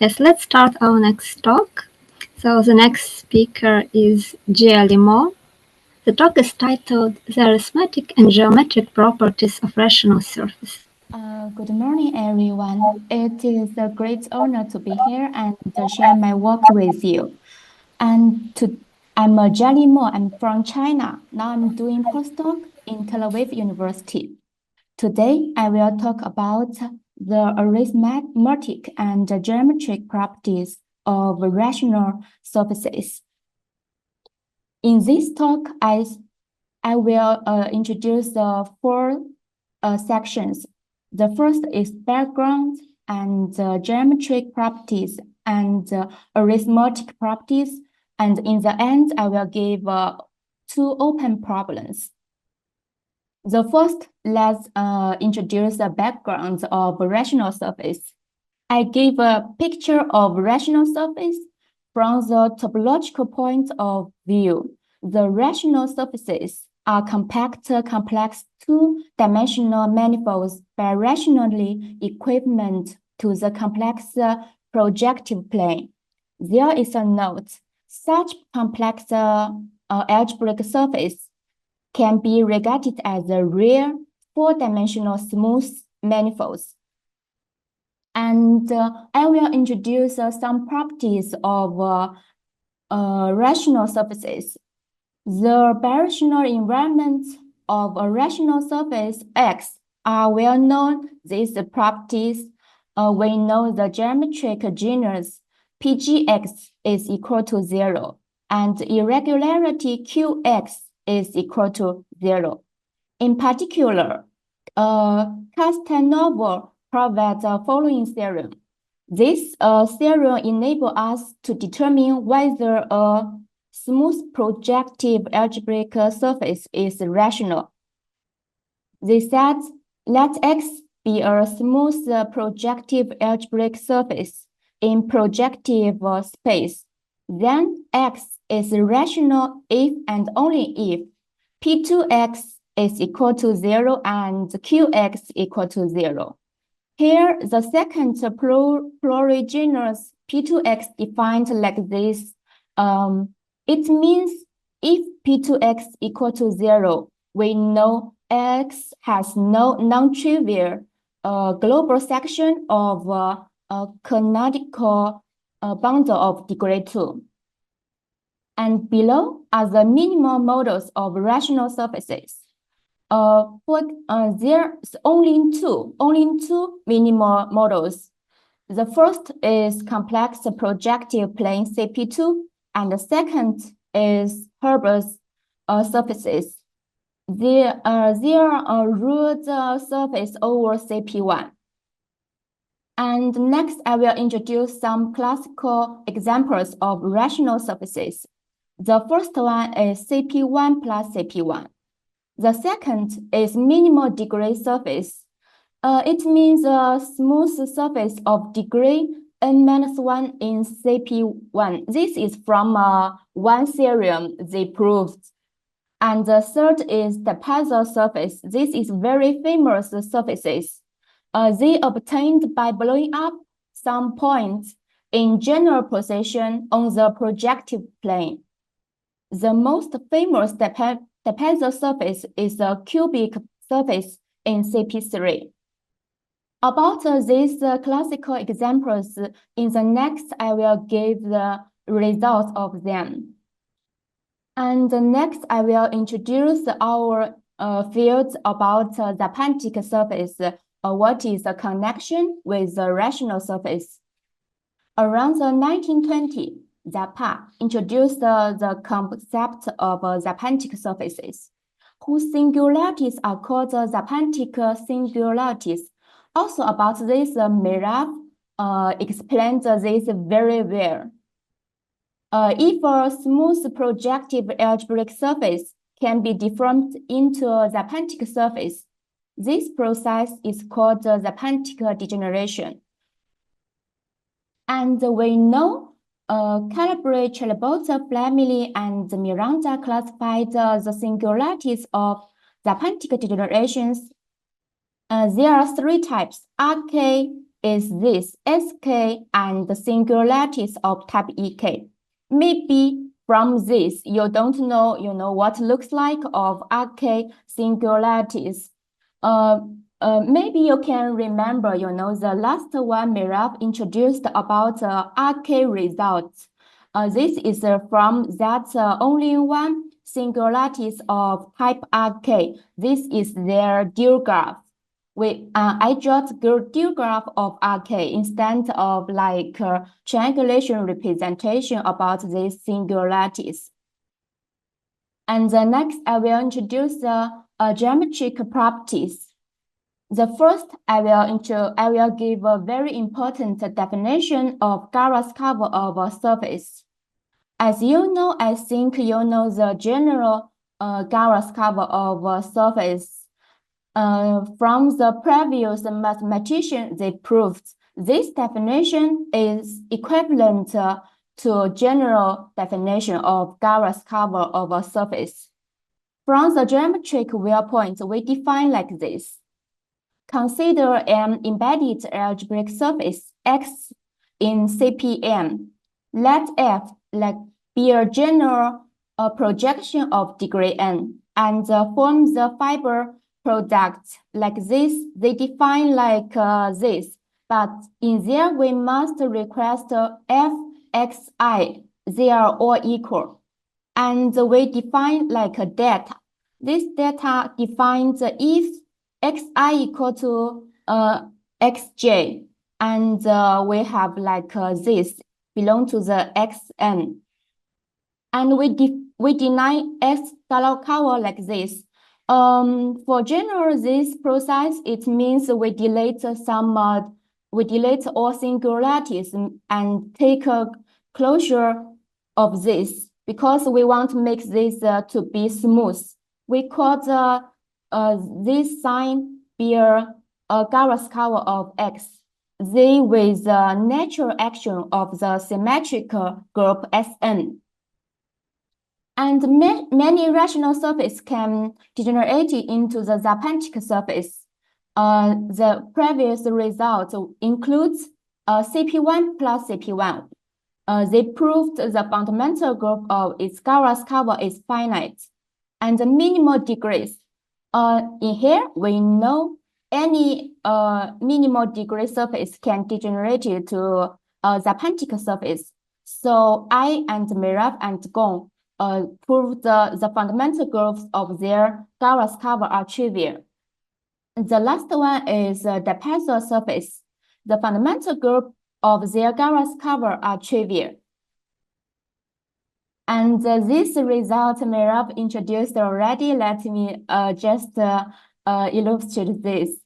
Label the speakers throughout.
Speaker 1: Yes, let's start our next talk. So the next speaker is Jia Li. The talk is titled The Arithmetic and Geometric Properties of Rational Surface.
Speaker 2: Good morning, everyone. It is a great honor to be here and to share my work with you. I'm Jia Li. I'm from China. Now I'm doing postdoc in Tel Aviv University. Today, I will talk about the arithmetic and geometric properties of rational surfaces. In this talk, I will introduce the four sections. The first is background and geometric properties and arithmetic properties. And in the end, I will give two open problems. The first, let's introduce the background of rational surface. I give a picture of rational surface from the topological point of view. The rational surfaces are compact, complex two-dimensional manifolds birationally equivalent to the complex projective plane. There is a note. Such complex algebraic surface can be regarded as a rare four-dimensional smooth manifolds. And I will introduce some properties of rational surfaces. The birational environments of a rational surface X are well known. These properties, we know the geometric genus PGX is equal to 0, and irregularity QX is equal to 0. In particular, Castanova provides the following theorem. This theorem enables us to determine whether a smooth projective algebraic surface is rational. They said, let X be a smooth projective algebraic surface in projective space. Then X is rational if and only if P2X is equal to 0 and QX equal to 0. Here, the second plural genus P2X defined like this. It means if P2X equal to 0, we know X has no non-trivial global section of a canonical bundle of degree 2. And below are the minimal models of rational surfaces. There's only two minimal models. The first is complex projective plane CP2, and the second is Hilbert's surfaces. There are ruled surface over CP1. And next, I will introduce some classical examples of rational surfaces. The first one is CP1 plus CP1. The second is minimal degree surface. It means a smooth surface of degree n-1 in CP1. This is from one theorem they proved. And the third is the puzzle surface. This is very famous surfaces. They obtained by blowing up some points in general position on the projective plane. The most famous puzzle surface is the cubic surface in CP3. About these classical examples, in the next, I will give the results of them. And next, I will introduce our fields about the Zapantic surface. What is the connection with the rational surface? Around the 1920s, Zappa introduced the concept of Zapantic surfaces, whose singularities are called Zapantic singularities. Also about this, Mirav explains this very well. If a smooth projective algebraic surface can be deformed into a Zapantic surface, this process is called Zapantic degeneration. And we know Calabria, Chalabota, Flamini, and Miranda classified the singularities of Zapantic degenerations. There are three types, RK, is this Sk and the singularities of type Ek. Maybe from this, you don't know, what looks like of Rk singularities. Maybe you can remember, the last one Mirav introduced about Rk results. This is from that only one singularities of type Rk. This is their dual graph. I draw the dual graph of Rk instead of like triangulation representation about these singularities. And next, I will introduce the geometric properties. The first, I will give a very important definition of Gauss cover of a surface. As you know, I think you know the general Gauss cover of a surface. From the previous mathematician, they proved this definition is equivalent to general definition of Gauss cover of a surface. From the geometric viewpoint, we define like this. Consider an embedded algebraic surface X in CPM. Let F be a general projection of degree n and form the fiber product like this. They define like this, but in there we must request Fxi. They are all equal. And we define like a data. This data defines if xi equal to xj, and we have like this belong to the xn, and we deny s cover like this. For general this process, it means we delete all singularities and take a closure of this because we want to make this to be smooth. We call this sign be a Gauss cover of X. Z with the natural action of the symmetrical group Sn. And many rational surfaces can degenerate into the Zapantic surface. The previous result includes CP1 plus CP1. They proved the fundamental group of its Gauss cover is finite and the minimal degrees. In here, we know any minimal degree surface can degenerate to a Zapantic surface. So I and Mirav and Gong proved the fundamental groups of their Gauss cover are trivial. The last one is the Pezzo surface. The fundamental group of their Gauss cover are trivial. And this result Mirav introduced already. Let me just illustrate this.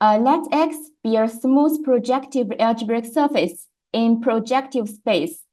Speaker 2: Let X be a smooth projective algebraic surface in projective space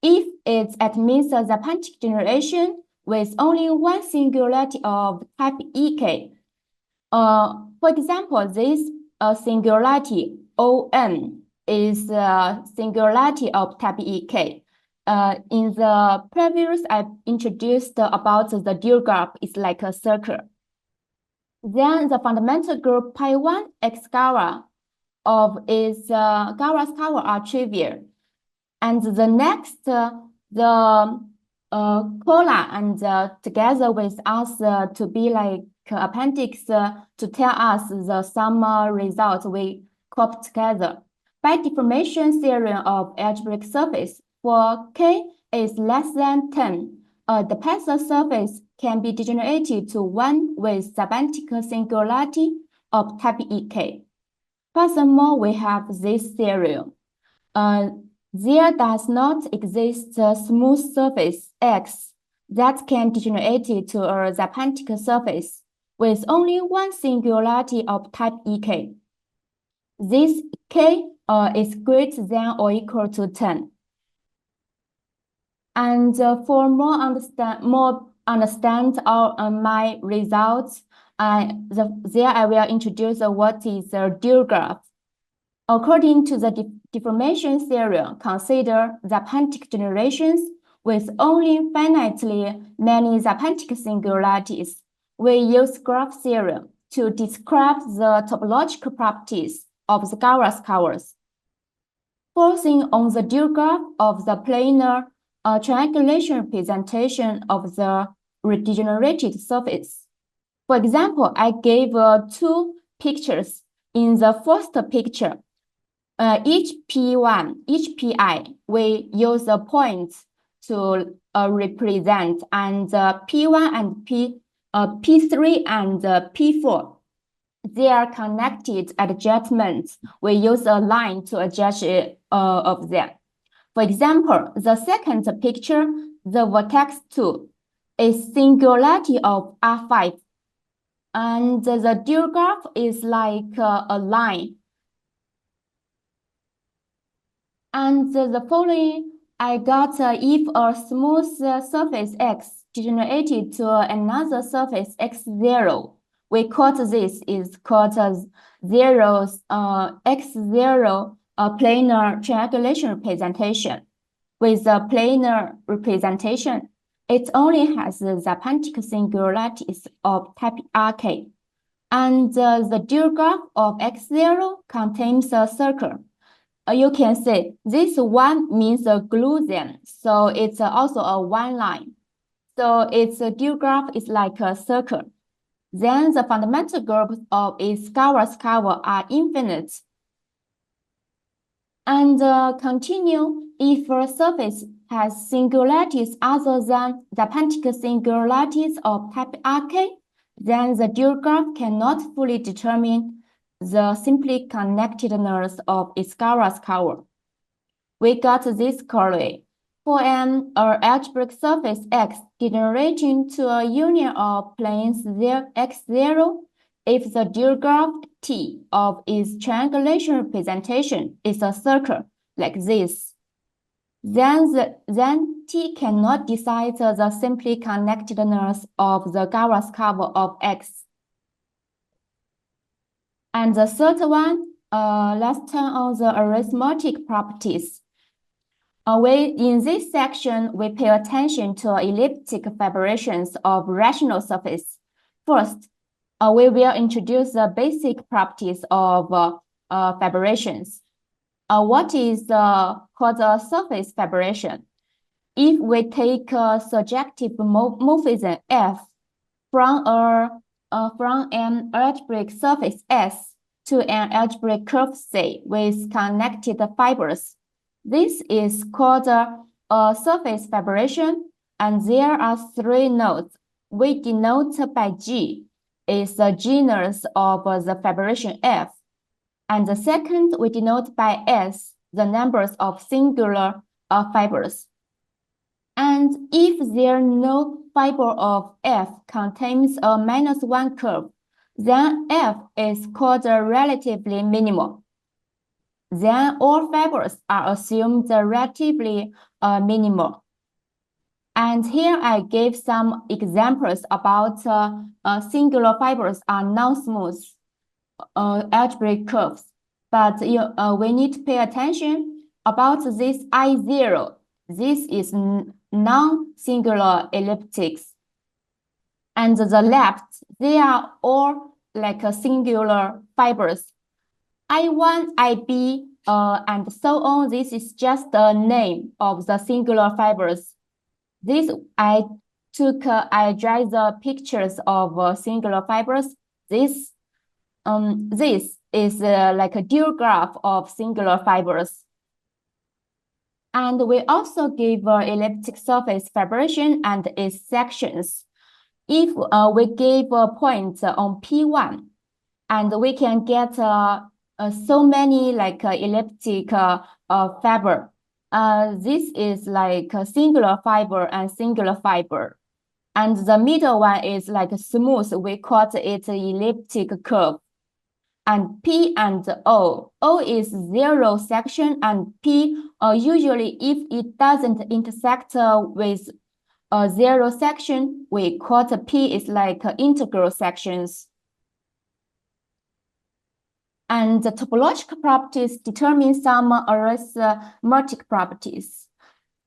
Speaker 2: if it admits a Zapantic generation with only one singularity of type Ek. For example, this singularity On is a singularity of type Ek. In the previous, I introduced about the dual graph is like a circle. Then the fundamental group pi1 X Gauss of its Gauss cover are trivial. And the next, the Cola and together with us to be like appendix to tell us the sum results we copy together. By deformation theorem of algebraic surface, for k is less than 10, the Pezzo surface can be degenerated to one with Zapantic singularity of type Ek. Furthermore, we have this theorem. There does not exist a smooth surface X that can degenerate to a Zapantic surface with only one singularity of type Ek. This k is greater than or equal to 10. And for more understand my results, there I will introduce what is a dual graph. According to the deformation theorem, consider Zapantic generations with only finitely many Zapantic singularities. We use graph theorem to describe the topological properties of the Gauss curves. Focusing on the dual graph of the planar triangulation representation of the regenerated surface. For example, I gave two pictures. In the first picture, each pi, we use a point to represent, and P1 and P3 and P4, they are connected adjustments. We use a line to adjust of them. For example, the second picture, the vertex 2, is singularity of R5, and the dual graph is like a line. And the following, I got if a smooth surface X degenerated to another surface X0, we call this is called X0 planar triangulation representation. With a planar representation, it only has the Zapantic singularities of type RK. And the dual graph of X0 contains a circle. You can see this one means a gluon, so it's also a one line. So its dual graph is like a circle. Then the fundamental groups of its Gauss curve are infinite. And continue, if a surface has singularities other than the Zapantic singularities of type RK, then the dual graph cannot fully determine the simply connectedness of its Gauss curve. We got this correlate. For an algebraic surface X degenerating to a union of planes X0, if the dual graph T of its triangulation representation is a circle like this, then T cannot decide the simply connectedness of the Gauss curve of X. And the third one, let's turn on the arithmetic properties. In this section, we pay attention to elliptic fibrations of rational surface. First, we will introduce the basic properties of fibrations. What is called a surface fibration? If we take a surjective morphism F from an algebraic surface S to an algebraic curve C with connected fibers, this is called a surface fibration, and there are three nodes. We denote by G is the genus of the fibration F, and the second we denote by S, the numbers of singular fibers. And if there no fiber of F contains a -1 curve, then F is called relatively minimal. Then all fibers are assumed relatively minimal. And here I gave some examples about singular fibers are non-smooth algebraic curves. But we need to pay attention about this I0. This is non-singular elliptics. And the left, they are all like singular fibers. I1, IB, and so on. This is just the name of the singular fibers. This I drew the pictures of singular fibers. This is like a dual graph of singular fibers. And we also give elliptic surface fibration and its sections. If we give a point on P1, and we can get so many like elliptic fiber. This is like a singular fiber and singular fiber. And the middle one is like smooth. We call it elliptic curve. And P and O. O is zero section, and P usually if it doesn't intersect with a zero section, we call P is like integral sections. And the topological properties determine some arithmetic properties.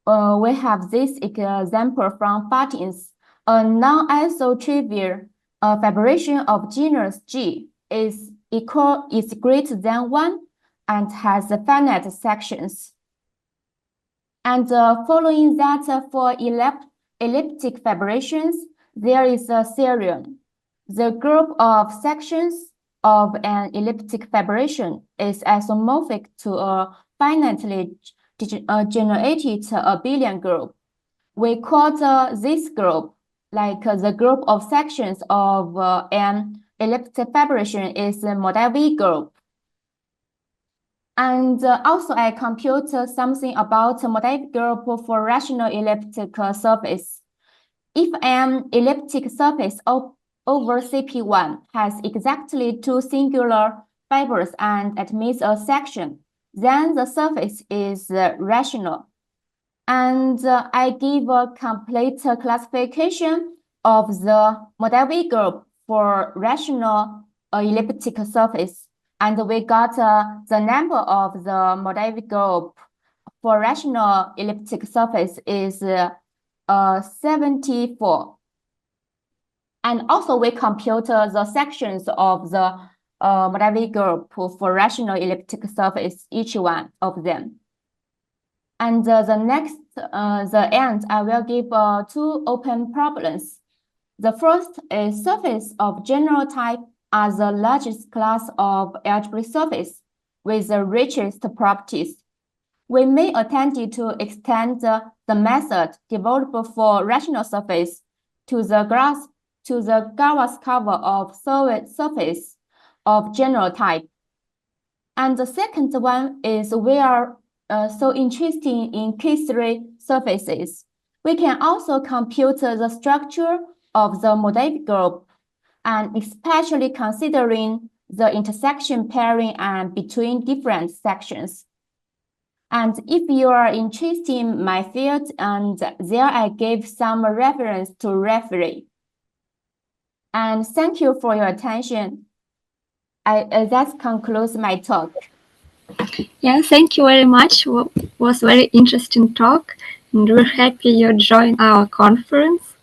Speaker 2: We have this example from Fatins. A non-isotrivial fibration of genus G is is greater than 1 and has finite sections. And following that, for elliptic fibrations, there is a theorem. The group of sections of an elliptic fibration is isomorphic to a finitely generated abelian group. We call this group, like the group of sections of an elliptic fibration, is a Mordell group. And also I compute something about Mordell group for rational elliptic surface. If an elliptic surface over CP1 has exactly 2 singular fibers and admits a section, then the surface is rational. And I give a complete classification of the Mordell group for rational elliptic surface. And we got the number of the Mordell group for rational elliptic surface is 74. And also we compute the sections of the Mordell group for rational elliptic surface, each one of them. And the end, I will give 2 open problems. The first is surface of general type are the largest class of algebraic surface with the richest properties. We may attempt to extend the method developed for rational surface to the Gauss cover of surface of general type. And the second one is we are so interested in K3 surfaces. We can also compute the structure of the Mordell group, and especially considering the intersection pairing and between different sections. And if you are interested in my field, and there I gave some reference to referee. And thank you for your attention. That concludes my talk.
Speaker 1: Yeah, thank you very much. It was very interesting talk, and we're happy you joined our conference.